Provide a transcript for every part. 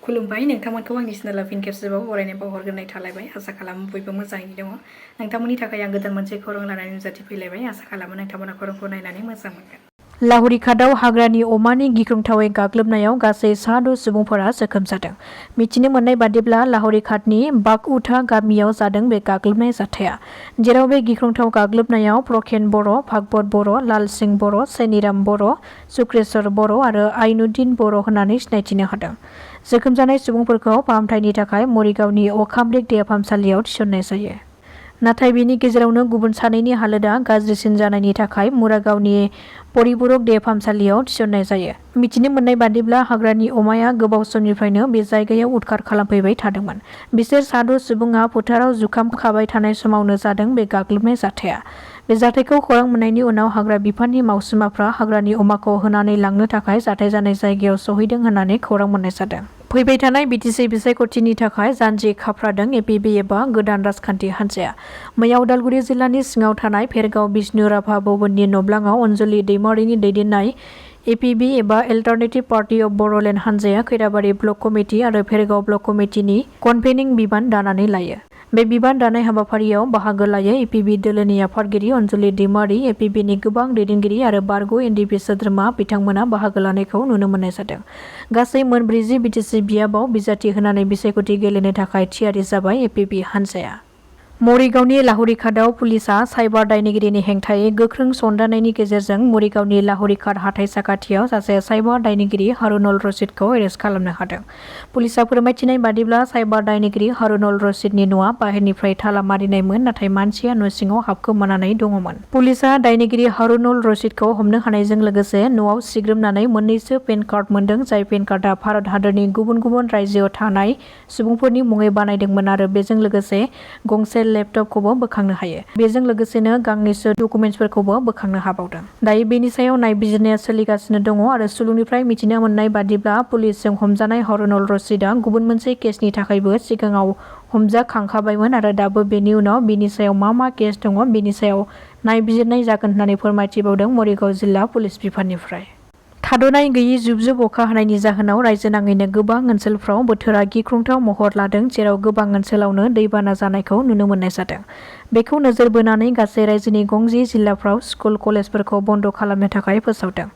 खुलुमबाय नोंथांमोनखौ आंनि चेनेलाव फिन खेबसेबाव बरायनाय बावहरग्रोनाय थालायबाय। आसा खालामो बयबो मोजाङैनो दङ। नोंथांमोननि थाखाय आं गोदान मोनसे खौरां लानानै नुजाथिफैलायबाय। आसा खालामो नोंथांमोना खौरांखौ नायनानै मोजां मोनगोन। लाहुरिघाटआव हाग्रानि अमानि गिख्रंथावै गाग्लोबनायाव गासै 6 सुबुंफोरा जोखोम जादों। मिथिनो मोननाय बादिब्ला लाहुरिघाटनि बागउथा गामियाव जादों बे गाग्लोबनाय जाथाया, जेराव बे गिख्रंथाव गाग्लोबनायाव प्रखेन बर', भागवत बर', लालसिं बर', सेनिराम बर', सुक्रेश्वर बर' आरो आइनुद्दिन बर' होननानै सिनायथिनो हादों। जोखोम जानाय सुबुंफोरखौ फाहामथायनि थाखाय मरिगावनि अखामब्लेक देहा फाहामसालियाव थिसननाय जायो। नाथाय बेनि गेजेरावनो गुबुन सानैनि हालोदा गाज्रिसिन जानायनि थाखाय मुरागावनि परिबुरक देहा फाहामसालियाव थिसननाय जायो। मिथिनो मोननाय बादिब्ला हाग्रानि अमाया गोबाव समनिफ्रायनो बे जायगायाव उदखार खालामफैबाय थादोंमोन। बिसोर 6 सुबुङा फोथाराव जुखाम खाबाय थानाय समावनो जादों बे गाग्लोबनाय जाथाया। बे जाथायखौ खौरां मोननायनि उनाव हाग्रा बिफाननि मावसुमाफ्रा हाग्रानि अमाखौ होनानै लांनो थाखाय जाथाय जानाय जायगायाव सहैदों होननानै खौरां मोननाय जादों। फैबाय थानाय बिटिसि बिसायख'थिनि थाखाय जानजि खाफ्रादों एपिबि एबा गोदान राजखान्थि हान्जाया। मैया उदालगुरि जिल्लानि सिङाव थानाय भेरगाव बिष्णु राभा भवननि नब्लाङाव अनजलि दैमारिनि दैदेननाय एपिबि एबा एलटारनेटिभ पार्टी अफ बड'लेण्ड हान्जाया खैराबारि ब्लक कमिटि आरो भेरगाव ब्लक कमिटिनि कनभेनिं बिबान दानानै लायो। बे बिबान दानाय हाबाफारियाव बाहागो लायो एपिबि दोलोनि आफादगिरि अनजलि दैमारि, एपिबिनि गोबां दैदेनगिरि आरो बारग' एनडिपि सोद्रोमा बिथांमोना बाहागो लानायखौ नुनो मोननाय जादों। गासै मोन 40 बिटिसि बियाबाव बिजाथि होनानै बिसायख'थि गेलेनो थाखाय थियारि जाबाय एपिबि हान्जाया। मरिगावनि लाहुरिघाटआव पुलिसआ साइबार दायनिगिरिनि हेंथायै गोख्रों सन्दानायनि गेजेरजों मरिगावनि लाहुरिघाट हाथाइ साखाथियाव सासे साइबार दायनिगिरि हारुनल रसिदखौ एरेस्ट खालामनो हादों। पुलिसआ फोरमायथिनाय बादिब्ला साइबार दायनिगिरि हारुनल रसिदनि न'आ बाहेरनिफ्राय ताला मारिनायमोन, नाथाय मानसिया न' सिङाव हाबखोमानानै दङमोन। पुलिसआ दायनिगिरि हारुनल रसिदखौ हमनो हानायजों लोगोसे न'आव सिग्रोमनानै मोननैसो पेन कार्ड मोनदों, जाय पेन कार्डआ भारत हादरनि गुबुन गुबुन रायजोआव थानाय सुबुंफोरनि मुङै बानायदोंमोन आरो बेजों लोगोसे गंसे लेपटपखौबो बोखांनो हायो। बेजों लोगोसेनो गांनैसो डकुमेन्ट्सफोरखौबो बोखांनो हाबावदों। दायो बेनि सायाव नायबिजिरनाया सोलिगासिनो दङ आरो सुलुंनिफ्राय मिथिनो मोननाय बादिब्ला पुलिसजों हमजानाय हारुनल रसिदआ गुबुन मोनसे केसनि थाखायबो सिगाङाव हमजाखांखाबायमोन आरो दाबो बेनि उनाव बिनि सायाव मा केस दङ बेनि सायाव नायबिजिरनाय जागोन होननानै फोरमायथिबावदों मरिगाव जिल्ला पुलिस बिफाननिफ्राय। थाद'नाय गैयै जुब-जुब अखा हानायनि जाहोनाव रायजो नाङैनो गोबां ओनसोलफ्राव बोथोरा गिख्रंथाव महर लादों, जेराव गोबां ओनसोलावनो दैबाना जानायखौ नुनो मोननाय जादों। बेखौ नोजोर बोनानै गासै रायजोनि 10 जिल्लाफ्राव स्कुल कलेजफोरखौ बन्द' खालामनो थाखाय फोसावदों।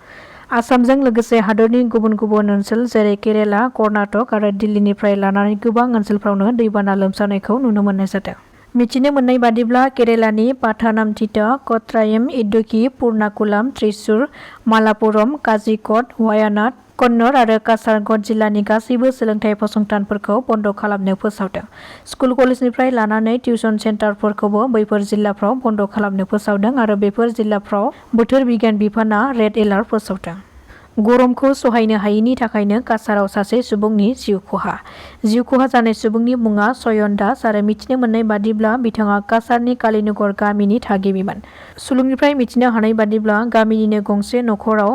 आसामजों लोगोसे हादरनि गुबुन गुबुन ओनसोल जेरै केरेला, कर्नाटक आरो दिल्लीनिफ्राय लानानै गोबां ओनसोलफ्रावनो दैबाना लोमजानायखौ नुनो मोननाय जादों। मिथिनो मोननाय बादिब्ला केरेलानि पाथानामथिट्टा, कट्रायम, इडुक्की, पुर्नाकुलाम, त्रिशूर, मालापुरम, काजिकड, वायानाड, कन्नड़ आरो कासारगड जिल्लानि गासैबो सोलोंथाइ फसंथानफोरखौ बन्द' खालामनो फोसावदों। स्कुल कलेजनिफ्राय लानानै टिउसन सेन्टारफोरखौबो बैफोर जिल्लाफ्राव बन्द' खालामनो फोसावदों आरो बेफोर जिल्लाफ्राव बोथोर बिगियान बिफाना रेड एलार्ट फोसावदों। गरमखौ सहायनो हायैनि थाखायनो काछाराव सासे सुबुंनि जिउ खहा। जिउ खहा जानाय सुबुंनि मुङा सयन दास आरो मिथिनो मोननाय बादिब्ला बिथाङा काछारनि कालीनगर गामिनि थागिबिमोन। सुलुंनिफ्राय मिथिनो हानाय बादिब्ला गामिनिनो गंसे नखराव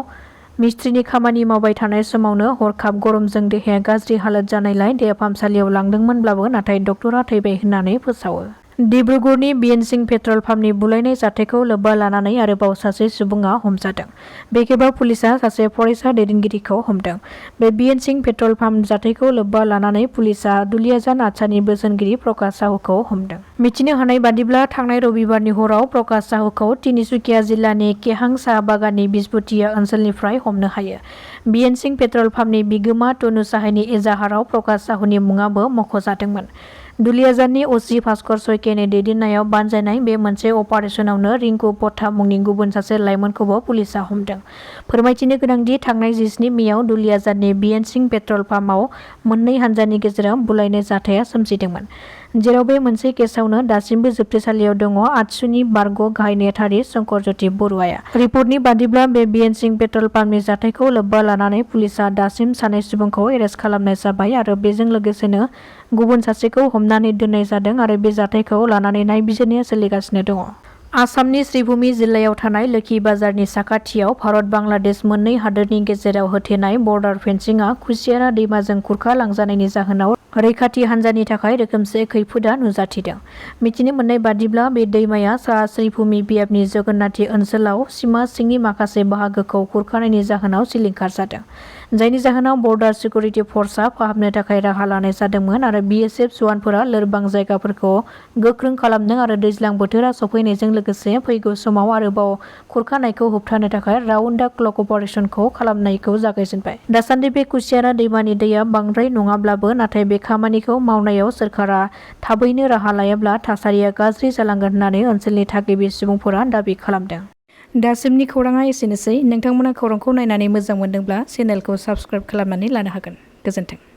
मिस्ट्रिनि खामानि मावबाय थानाय समावनो हरखाब गरमजों देहाया गाज्रि हालोद जानायलाय देहा फाहामसालियाव लांदोंमोनब्लाबो नाथाय डक्टरा थैबाय होननानै फोसावो। डिब्रुगड़नि बिएनसिं पेट्रल पाम्पनि बुलायनाय जाथायखौ लोब्बा लानानै आरोबाव सासे सुबुङा हमजादों। बे खेबाव पुलिसआ सासे फरायसा दैदेनगिरिखौ हमदों। बे बिएनसिं पेट्रल पाम्प जाथायखौ लोब्बा लानानै पुलिसआ दुलियाजान आटसानि बोसोनगिरि प्रकाश साहुखौ हमदों। मिथिनो हानाय बादिब्ला थांनाय रबिबारनि हराव प्रकाश साहुखौ तिनिसुकिया जिल्लानि केहां साहा बागाननि बिसबुथिया ओनसोलनिफ्राय हमनो हायो। बिएनसिं पेट्रल पाम्पनि बिगोमा तनु साहानि एजाहाराव प्रकाश साहुनि मुङाबो मख'जादोंमोन। दुलियाजाननि असि भास्कर सयकेनि दैदेननायाव बानजायनाय बे मोनसे अपारेसनावनो रिंकु पथा मुंनि गुबुन सासे लाइमोनखौबो पुलिसआ हमदों। फोरमायथिनो गोनांदि थांनाय 17 मेआव दुलियाजाननि बिएनसिं पेट्रल पाम्पआव मोननै हान्जानि गेजेराव बुलायनाय जाथाया सोमजिदोंमोन, जेराव बे मोनसे केसआवनो दासिमबो जोबथेसालियाव दङ आतसुनि बारग' गाहाय नेहाथारि शंकरज्योति बरुवाया। रिपर्टनि बादिब्ला बे बिएनसिं पेट्रल पाम्पनि जाथायखौ लोब्बा लानानै पुलिसआ दासिम सानै सुबुंखौ एरेस्ट खालामनाय जाबाय आरो बेजों लोगोसेनो गुबुन सासेखौ हमनानै दोननाय जादों आरो बे जाथायखौ लानानै नायबिजिरनाया सोलिगासिनो दङ। आसामनि श्रीभूमि जिल्लायाव थानाय लोखि बाजारनि साखाथियाव भारत-बांलादेश मोननै हादोरनि गेजेराव होथेनाय बर्डार फेन्सिंआ कुसियारा दैमाजों खुरखा लांजानायनि जाहोनाव रैखाथि हान्जानि थाखाय रोखोमसे खैफोदा नुजाथिदों। मिथिनो मोननाय बादिब्ला बे दैमाया सा श्रीभूमि बियाबनि जगन्नाथी ओनसोलाव सिमा सिंनि माखासे बाहागोखौ खुरखानायनि जाहोनाव सिलिंखार जादों। जायनि जाहोनाव बर्डार सिकिउरिटि फर्सआ फाहामनो थाखाय राहा लानाय जादोंमोन आरो BSF जवानफोरा लोरबां जायगाफोरखौ गोख्रों खालामदों आरो दैज्लां बोथोरा सफैनायजों लोगोसे फैगौ समाव आरोबाव खुरखानायखौ होबथानो थाखाय राउन्ड दा क्लक अपारेशनखौ खालामनायखौ जागायजेनबाय। दासान्दि बे कुसियारा दैमानि दैया बांद्राय नङाब्लाबो नाथाय बे खामानिखौ मावनायाव सोरखारा थाबैनो राहा लायाब्ला थासारिया गाज्रि जालांगोन होननानै ओनसोलनि थागिबि सुबुंफोरा दाबि खालामदों। दासिमनि खौराङा एसेनोसै। नोंथांमोना खौरांखौ नायनानै मोजां मोनदोंब्ला चेनेलखौ साबस्क्राइब खालामनानै लानो हागोन। गोजोन्थों।